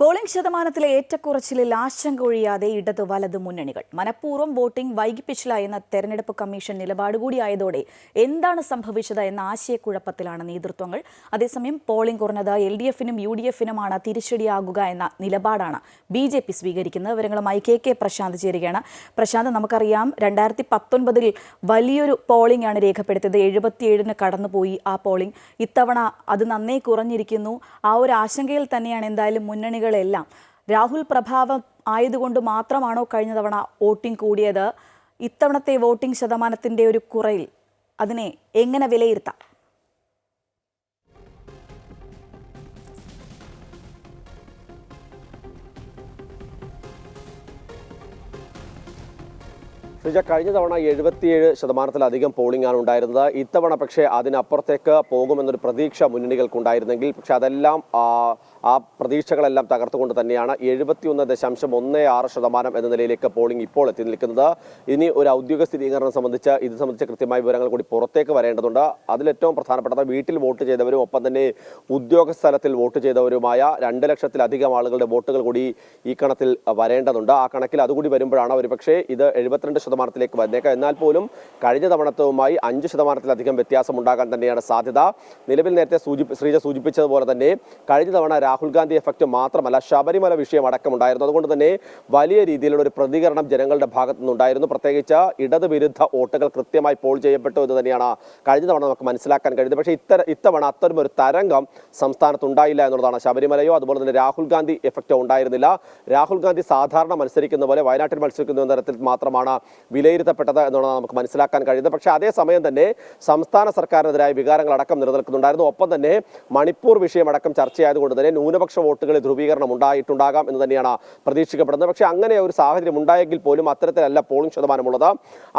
Polling ശതമാനത്തിലെ ഏറ്റക്കുറച്ചിലിൽ ആശങ്ക ഒഴിയാതെ ഇടത് വലത് മുന്നണികൾ. മനഃപൂർവ്വം വോട്ടിംഗ് വൈകിപ്പിച്ചില്ല എന്ന തെരഞ്ഞെടുപ്പ് കമ്മീഷൻ നിലപാടുകൂടിയായതോടെ എന്താണ് സംഭവിച്ചത് എന്ന ആശയക്കുഴപ്പത്തിലാണ് നേതൃത്വങ്ങൾ. അതേസമയം പോളിംഗ് കുറഞ്ഞത് LDFനും UDFനുമാണ് തിരിച്ചടിയാകുക എന്ന നിലപാടാണ് BJP സ്വീകരിക്കുന്നത്. വിവരങ്ങളുമായി KK പ്രശാന്ത് ചേരുകയാണ്. പ്രശാന്ത്, നമുക്കറിയാം 2019 വലിയൊരു പോളിംഗ് ആണ് രേഖപ്പെടുത്തിയത്. 77-ന് കടന്നുപോയി ആ പോളിംഗ്. ഇത്തവണ അത് നന്നേ കുറഞ്ഞിരിക്കുന്നു. ആ ഒരു ആശങ്കയിൽ തന്നെയാണ് എന്തായാലും മുന്നണികൾ എല്ലാം. രാഹുൽ പ്രഭാവം ആയതുകൊണ്ട് മാത്രമാണോ കഴിഞ്ഞ തവണ വോട്ടിംഗ് കൂടിയത്? ഇത്തവണത്തെ വോട്ടിംഗ് ശതമാനത്തിന്റെ ഒരു കുറയിൽ അതിനെ എങ്ങനെ വിലയിരുത്താം? കഴിഞ്ഞ തവണ 77% പോളിംഗ് ആണ് ഉണ്ടായിരുന്നത്. ഇത്തവണ പക്ഷേ അതിനപ്പുറത്തേക്ക് പോകുമെന്നൊരു പ്രതീക്ഷ മുന്നണികൾക്കുണ്ടായിരുന്നെങ്കിൽ പക്ഷെ അതെല്ലാം ആ പ്രതീക്ഷകളെല്ലാം തകർത്തുകൊണ്ട് തന്നെയാണ് 71.16% എന്ന നിലയിലേക്ക് പോളിംഗ് ഇപ്പോൾ എത്തി നിൽക്കുന്നത്. ഇനി ഒരു ഔദ്യോഗിക സ്ഥിരീകരണം ഇത് സംബന്ധിച്ച കൃത്യമായ വിവരങ്ങൾ കൂടി പുറത്തേക്ക് വരേണ്ടതുണ്ട്. അതിലേറ്റവും പ്രധാനപ്പെട്ടത് വീട്ടിൽ വോട്ട് ചെയ്തവരും ഒപ്പം തന്നെ ഉദ്യോഗസ്ഥലത്തിൽ വോട്ട് ചെയ്തവരുമായ 2 ലക്ഷത്തിലധികം ആളുകളുടെ വോട്ടുകൾ കൂടി ഈ കണക്കിൽ വരേണ്ടതുണ്ട്. ആ കണക്കിൽ അതുകൂടി വരുമ്പോഴാണ് ഒരുപക്ഷേ ഇത് 72% വന്നേക്കാം. എന്നാൽ പോലും കഴിഞ്ഞ തവണത്തവുമായി 5%-ലധികം വ്യത്യാസം ഉണ്ടാകാൻ തന്നെയാണ് സാധ്യത. നിലവിൽ നേരത്തെ ശ്രീജ സൂചിപ്പിച്ചതുപോലെ തന്നെ കഴിഞ്ഞ തവണ രാഹുൽ ഗാന്ധി എഫക്റ്റ് മാത്രമല്ല ശബരിമല വിഷയം അടക്കമുണ്ടായിരുന്നു. അതുകൊണ്ട് തന്നെ വലിയ രീതിയിലുള്ള ഒരു പ്രതികരണം ജനങ്ങളുടെ ഭാഗത്തു നിന്നുണ്ടായിരുന്നു. പ്രത്യേകിച്ച് ഇടത് വിരുദ്ധ വോട്ടുകൾ കൃത്യമായി പോൾ ചെയ്യപ്പെട്ടു എന്ന് തന്നെയാണ് കഴിഞ്ഞ തവണ നമുക്ക് മനസ്സിലാക്കാൻ കഴിയുന്നത്. പക്ഷേ ഇത്തവണ അത്തരം ഒരു തരംഗം സംസ്ഥാനത്ത് ഉണ്ടായില്ല എന്നുള്ളതാണ്. ശബരിമലയോ അതുപോലെ തന്നെ രാഹുൽ ഗാന്ധി എഫക്റ്റോ ഉണ്ടായിരുന്നില്ല. രാഹുൽ ഗാന്ധി സാധാരണ മത്സരിക്കുന്ന പോലെ വയനാട്ടിൽ മത്സരിക്കുന്ന തരത്തിൽ മാത്രമാണ് വിലയിരുത്തപ്പെട്ടത് എന്നുള്ളതാണ് നമുക്ക് മനസ്സിലാക്കാൻ കഴിയുന്നത്. പക്ഷേ അതേസമയം തന്നെ സംസ്ഥാന സർക്കാരിനെതിരായ വികാരങ്ങളടക്കം നിലനിൽക്കുന്നുണ്ടായിരുന്നു. ഒപ്പം തന്നെ മണിപ്പൂർ വിഷയമടക്കം ചർച്ചയായതുകൊണ്ട് തന്നെ ന്യൂനപക്ഷ വോട്ടുകളിൽ ധ്രുവീകരണം ഉണ്ടായിട്ടുണ്ടാകാം എന്ന് തന്നെയാണ് പ്രതീക്ഷിക്കപ്പെടുന്നത്. പക്ഷേ അങ്ങനെ ഒരു സാഹചര്യം ഉണ്ടായെങ്കിൽ പോലും അത്തരത്തിലല്ല പോളിംഗ് ശതമാനമുള്ളത്.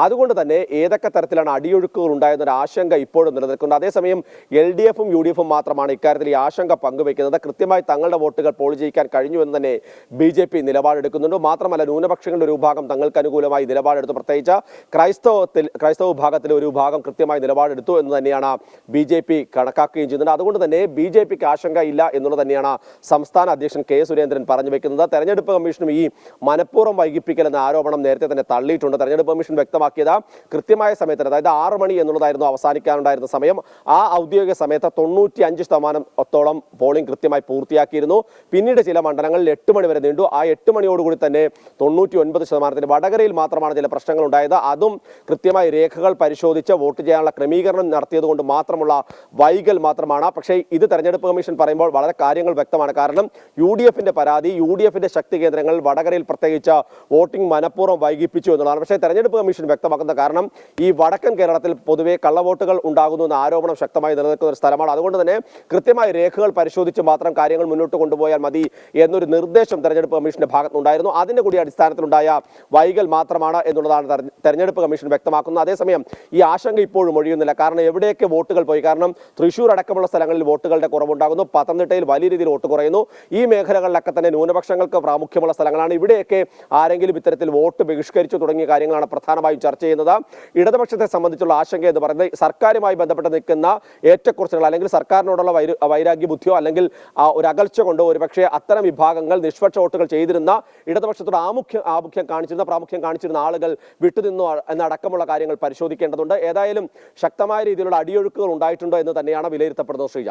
അതുകൊണ്ട് തന്നെ ഏതൊക്കെ തരത്തിലാണ് അടിയൊഴുക്കുകൾ ഉണ്ടായെന്നൊരു ആശങ്ക ഇപ്പോഴും നിലനിൽക്കുന്നത്. അതേസമയം LDFും UDFും മാത്രമാണ് ഇക്കാര്യത്തിൽ ഈ ആശങ്ക പങ്കുവയ്ക്കുന്നത്. കൃത്യമായി തങ്ങളുടെ വോട്ടുകൾ പോൾ ചെയ്യിക്കാൻ കഴിഞ്ഞു എന്ന് തന്നെ BJP നിലപാടെടുക്കുന്നുണ്ട്. മാത്രമല്ല ന്യൂനപക്ഷങ്ങളുടെ ഒരു വിഭാഗം തങ്ങൾക്ക് അനുകൂലമായി നിലപാടെടുത്തു. പ്രത്യേകിച്ച് ക്രൈസ്തവ വിഭാഗത്തിലെ ഒരു വിഭാഗം കൃത്യമായി നിലപാടെടുത്തു എന്ന് തന്നെയാണ് BJP കണക്കാക്കുകയും ചെയ്യുന്നത്. അതുകൊണ്ട് തന്നെ BJPക്ക് ആശങ്ക ഇല്ല എന്നുള്ളത് തന്നെയാണ് സംസ്ഥാന അധ്യക്ഷൻ K സുരേന്ദ്രൻ പറഞ്ഞു വെക്കുന്നത്. തെരഞ്ഞെടുപ്പ് കമ്മീഷനും ഈ മനഃപൂർവ്വം വൈകിപ്പിക്കൽ എന്ന ആരോപണം നേരത്തെ തന്നെ തള്ളിയിട്ടുണ്ട്. തെരഞ്ഞെടുപ്പ് കമ്മീഷൻ വ്യക്തമാക്കിയത് കൃത്യമായ സമയത്ത്, അതായത് 6 മണി എന്നുള്ളതായിരുന്നു അവസാനിക്കാനുണ്ടായിരുന്ന സമയം. ആ ഔദ്യോഗിക സമയത്ത് 95% പോളിംഗ് കൃത്യമായി പൂർത്തിയാക്കിയിരുന്നു. പിന്നീട് ചില മണ്ഡലങ്ങളിൽ 8 മണി വരെ നീണ്ടു. ആ 8 മണിയോടുകൂടി തന്നെ 99%. വടകരയിൽ മാത്രമാണ് ചില പ്രശ്നങ്ങൾ ഉണ്ടായത്. അതും കൃത്യമായി രേഖകൾ പരിശോധിച്ച് വോട്ട് ചെയ്യാനുള്ള ക്രമീകരണം നടത്തിയത് കൊണ്ട് മാത്രമുള്ള വൈകൽ മാത്രമാണ്. പക്ഷേ ഇത് തെരഞ്ഞെടുപ്പ് കമ്മീഷൻ പറയുമ്പോൾ വളരെ കാര്യങ്ങൾ വ്യക്തമാണ്. കാരണം UDFന്റെ പരാതി, UDFന്റെ ശക്തി കേന്ദ്രങ്ങൾ വടകരയിൽ പ്രത്യേകിച്ച് വോട്ടിംഗ് മനഃപൂർവ്വം വൈകിപ്പിച്ചു എന്നുള്ളതാണ്. പക്ഷേ തെരഞ്ഞെടുപ്പ് കമ്മീഷൻ വ്യക്തമാക്കുന്ന കാരണം ഈ വടക്കൻ കേരളത്തിൽ പൊതുവെ കള്ളവോട്ടുകൾ ഉണ്ടാകുന്നു എന്ന ആരോപണം ശക്തമായി നിലനിൽക്കുന്ന ഒരു സ്ഥലമാണ്. അതുകൊണ്ട് തന്നെ കൃത്യമായി രേഖകൾ പരിശോധിച്ച് മാത്രം കാര്യങ്ങൾ മുന്നോട്ട് കൊണ്ടുപോയാൽ മതി എന്നൊരു നിർദ്ദേശം തെരഞ്ഞെടുപ്പ് കമ്മീഷന്റെ ഭാഗത്തുനിന്നുണ്ടായിരുന്നു. അതിന്റെ കൂടി അടിസ്ഥാനത്തിലുണ്ടായ വൈകൽ മാത്രമാണ് എന്നുള്ളതാണ് തെരഞ്ഞെടുപ്പ് കമ്മീഷൻ വ്യക്തമാക്കുന്നത്. അതേസമയം ഈ ആശങ്ക ഇപ്പോഴും ഒഴിയുന്നില്ല. കാരണം എവിടെയൊക്കെ വോട്ടുകൾ പോയി, കാരണം തൃശ്ശൂർ അടക്കമുള്ള സ്ഥലങ്ങളിൽ വോട്ടുകളുടെ കുറവുണ്ടാകുന്നു, പത്തനംതിട്ടയിൽ വലിയ രീതിയിൽ വോട്ട് കുറയുന്നു. ഈ മേഖലകളിലൊക്കെ തന്നെ ന്യൂനപക്ഷങ്ങൾക്ക് പ്രാമുഖ്യമുള്ള സ്ഥലങ്ങളാണ്. ഇവിടെയൊക്കെ ആരെങ്കിലും ഇത്തരത്തിൽ വോട്ട് ബഹിഷ്കരിച്ചു തുടങ്ങിയ കാര്യങ്ങളാണ് പ്രധാനമായും ചർച്ച ചെയ്യുന്നത്. ഇടതുപക്ഷത്തെ സംബന്ധിച്ചുള്ള ആശങ്ക എന്ന് പറയുന്നത് സർക്കാരുമായി ബന്ധപ്പെട്ട് നിൽക്കുന്ന ഏറ്റക്കുറച്ചുകൾ അല്ലെങ്കിൽ സർക്കാരിനോടുള്ള വൈരാഗ്യ ബുദ്ധിയോ അല്ലെങ്കിൽ ഒരു അകൽച്ച കൊണ്ടോ ഒരുപക്ഷെ അത്തരം വിഭാഗങ്ങൾ നിഷ്പക്ഷ വോട്ടുകൾ ചെയ്തിരുന്ന ഇടതുപക്ഷത്തോട് പ്രാമുഖ്യം കാണിച്ചിരുന്ന ആളുകൾ വിട്ടുനിന്നു എന്നടക്കമുള്ള കാര്യങ്ങൾ പരിശോധിക്കേണ്ടതുണ്ട്. ഏതായാലും ശക്തമായ രീതിയിലുള്ള അടിയൊഴുക്കുകൾ ഉണ്ടായിട്ടുണ്ടോ എന്ന് തന്നെയാണ് വിലയിരുത്തപ്പെടുന്നത്. ശ്രീജ.